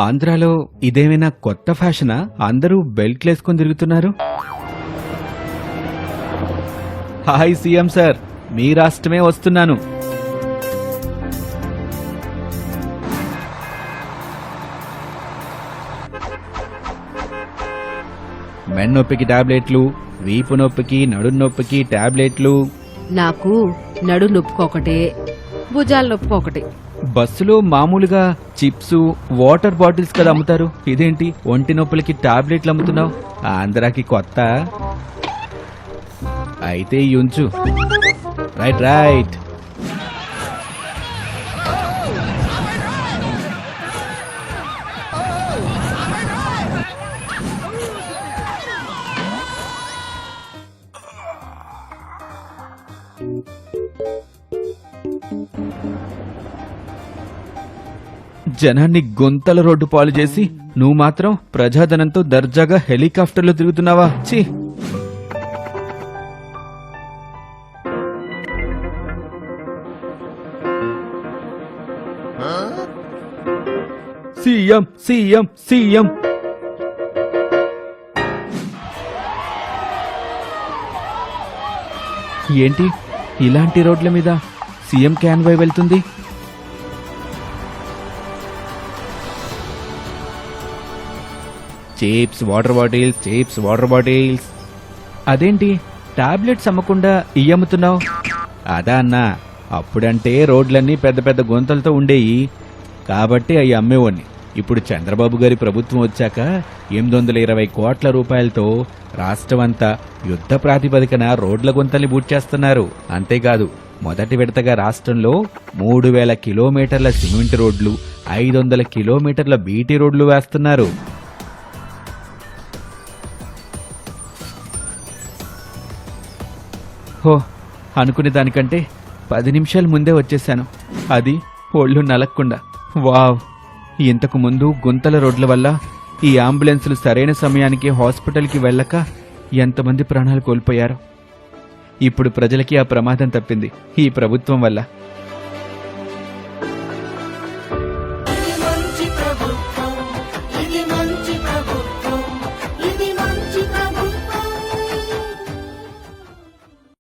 ఆంధ్రాలో ఇదేమైనా కొత్త ఫ్యాషనా? అందరూ బెల్ట్లు వేసుకొని తిరుగుతున్నారు. హాయ్ సీఎం సార్, మీ రాష్ట్రమే వస్తున్నాను. మెన్నొప్పికి టాబ్లెట్లు, వీపు నొప్పికి, నడుం నొప్పికి టాబ్లెట్లు. నాకు నడు నొప్పుకొకటే, భుజాల నొప్పుకొకటి. బస్సులో మామూలుగా చిప్స్, వాటర్ బాటిల్స్ కదా అమ్ముతారు, ఇదేంటి ఒంటి నొప్పులకి టాబ్లెట్లు అమ్ముతున్నావు? ఆంధ్రాకి కొత్త అయితే ఉంచు. Right right. జనాన్ని గొంతల రోడ్డు పాలు చేసి నువ్వు మాత్రం ప్రజాధనంతో దర్జాగా హెలికాప్టర్లో తిరుగుతున్నావా? ఛీ! CM CM CM. ఏంటి ఇలాంటి రోడ్ల మీద సీఎం క్యాన్వాయ్ వెళ్తుంది? Chips, water bottles, chips, water bottles. అదేంటి టాబ్లెట్స్ అమ్మకుండా ఇయ్యమ్ముతున్నావు? అదా అన్నా, అప్పుడంటే రోడ్లన్నీ పెద్ద పెద్ద గుంతలతో ఉండేవి కాబట్టి అవి అమ్మేవాడిని. ఇప్పుడు చంద్రబాబు గారి ప్రభుత్వం వచ్చాక 820 కోట్ల రూపాయలతో రాష్ట్రమంతా యుద్ధ ప్రాతిపదికన రోడ్ల గుంతల్ని బూడ్చేస్తున్నారు. అంతేకాదు, మొదటి విడతగా రాష్ట్రంలో 3000 కిలోమీటర్ల సిమెంట్ రోడ్లు, 500 కిలోమీటర్ల బీటీ రోడ్లు వేస్తున్నారు. హో, అనుకునే దానికంటే 10 నిమిషాల ముందే వచ్చేశాను, అది ఒళ్ళు నలక్కుండా. వావ్! ఇంతకు ముందు గుంతల రోడ్ల వల్ల ఈ అంబులెన్సులు సరైన సమయానికి హాస్పిటల్కి వెళ్ళక ఎంతమంది ప్రాణాలు కోల్పోయారో. ఇప్పుడు ప్రజలకి ఆ ప్రమాదం తప్పింది ఈ ప్రభుత్వం వల్ల.